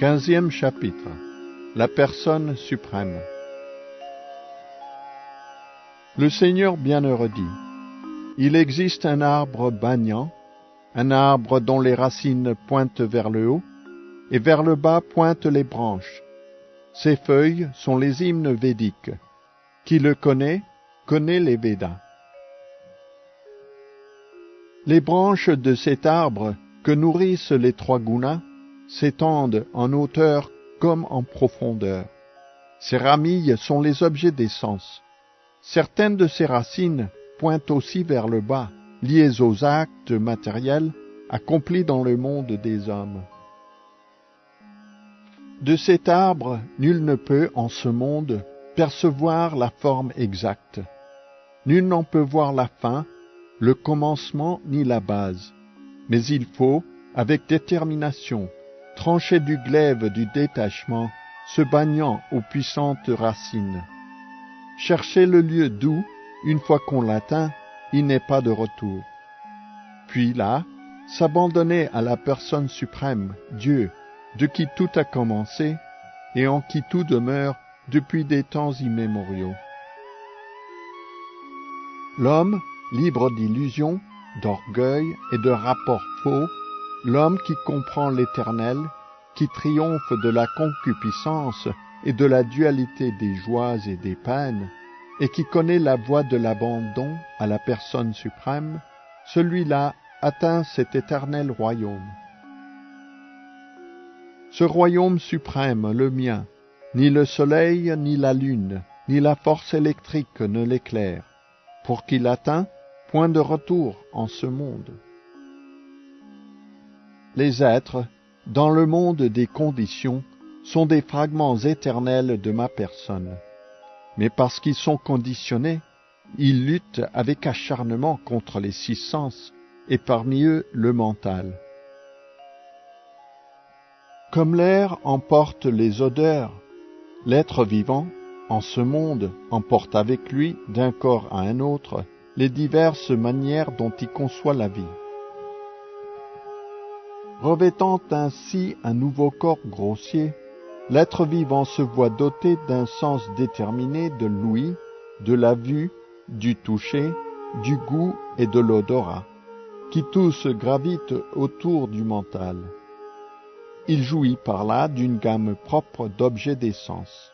15e chapitre. La personne suprême. Le Seigneur bienheureux dit: il existe un arbre banyan, un arbre dont les racines pointent vers le haut, et vers le bas pointent les branches. Ses feuilles sont les hymnes védiques. Qui le connaît les Védas. Les branches de cet arbre que nourrissent les trois gunas s'étendent en hauteur comme en profondeur. Ses ramilles sont les objets des sens. Certaines de ses racines pointent aussi vers le bas, liées aux actes matériels accomplis dans le monde des hommes. De cet arbre, nul ne peut, en ce monde, percevoir la forme exacte. Nul n'en peut voir la fin, le commencement ni la base. Mais il faut, avec détermination, trancher du glaive du détachement, se bagnant aux puissantes racines. Chercher le lieu d'où, une fois qu'on l'atteint, il n'est pas de retour. Puis là, s'abandonner à la personne suprême, Dieu, de qui tout a commencé et en qui tout demeure depuis des temps immémoriaux. L'homme, libre d'illusions, d'orgueil et de rapports faux, l'homme qui comprend l'éternel, qui triomphe de la concupiscence et de la dualité des joies et des peines, et qui connaît la voie de l'abandon à la personne suprême, celui-là atteint cet éternel royaume. Ce royaume suprême, le mien, ni le soleil, ni la lune, ni la force électrique ne l'éclairent. Pour qu'il l'atteint, point de retour en ce monde. Les êtres, dans le monde des conditions, sont des fragments éternels de ma personne. Mais parce qu'ils sont conditionnés, ils luttent avec acharnement contre les six sens, et parmi eux le mental. Comme l'air emporte les odeurs, l'être vivant, en ce monde, emporte avec lui, d'un corps à un autre, les diverses manières dont il conçoit la vie. Revêtant ainsi un nouveau corps grossier, l'être vivant se voit doté d'un sens déterminé de l'ouïe, de la vue, du toucher, du goût et de l'odorat, qui tous gravitent autour du mental. Il jouit par là d'une gamme propre d'objets des sens.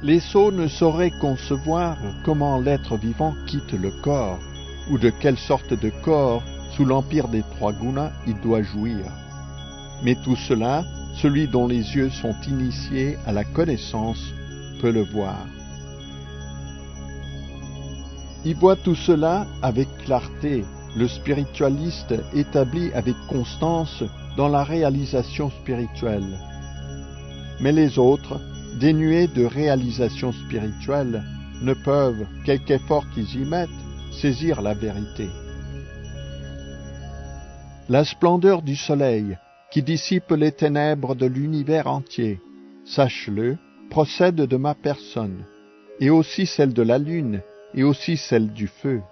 Les sots ne sauraient concevoir comment l'être vivant quitte le corps, ou de quelle sorte de corps, sous l'empire des trois gunas, il doit jouir. Mais tout cela, celui dont les yeux sont initiés à la connaissance peut le voir. Il voit tout cela avec clarté, le spiritualiste établi avec constance dans la réalisation spirituelle. Mais les autres, dénués de réalisation spirituelle, ne peuvent, quelque effort qu'ils y mettent, saisir la vérité. La splendeur du soleil, qui dissipe les ténèbres de l'univers entier, sache-le, procède de ma personne, et aussi celle de la lune, et aussi celle du feu.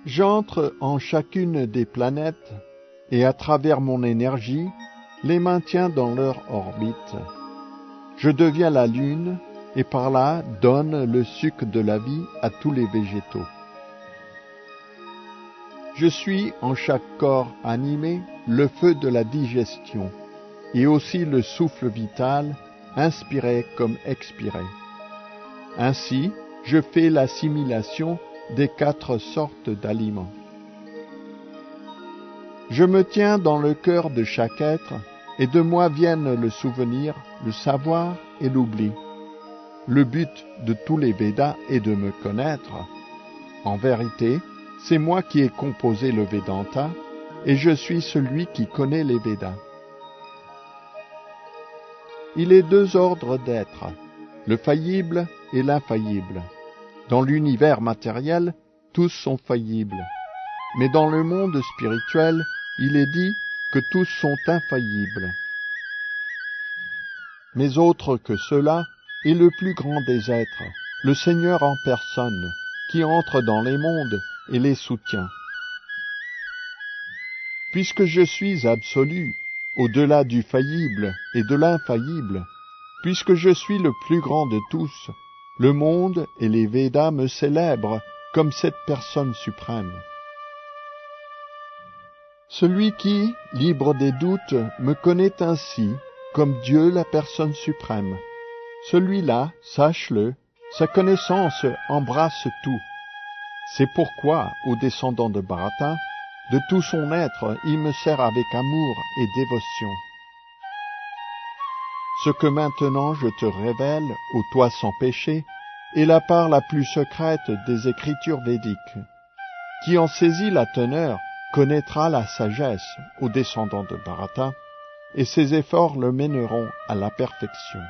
J'entre en chacune des planètes, et à travers mon énergie, les maintiens dans leur orbite. Je deviens la lune, et par là donne le suc de la vie à tous les végétaux. Je suis en chaque corps animé le feu de la digestion, et aussi le souffle vital, inspiré comme expiré. Ainsi, je fais l'assimilation des 4 sortes d'aliments. Je me tiens dans le cœur de chaque être, et de moi viennent le souvenir, le savoir et l'oubli. Le but de tous les Védas est de me connaître. En vérité, c'est moi qui ai composé le Vedanta, et je suis celui qui connaît les Védas. Il est 2 ordres d'être, le faillible et l'infaillible. Dans l'univers matériel, tous sont faillibles. Mais dans le monde spirituel, il est dit que tous sont infaillibles. Mais autre que cela est le plus grand des êtres, le Seigneur en personne, qui entre dans les mondes et les soutient. Puisque je suis absolu, au-delà du faillible et de l'infaillible, puisque je suis le plus grand de tous, le monde et les Védas me célèbrent comme cette personne suprême. Celui qui, libre des doutes, me connaît ainsi, comme Dieu la personne suprême. Celui-là, sache-le, sa connaissance embrasse tout. C'est pourquoi, aux descendants de Bharata, de tout son être, il me sert avec amour et dévotion. Ce que maintenant je te révèle, ô toi sans péché, est la part la plus secrète des écritures védiques. Qui en saisit la teneur connaîtra la sagesse aux descendants de Bharata, et ses efforts le mèneront à la perfection.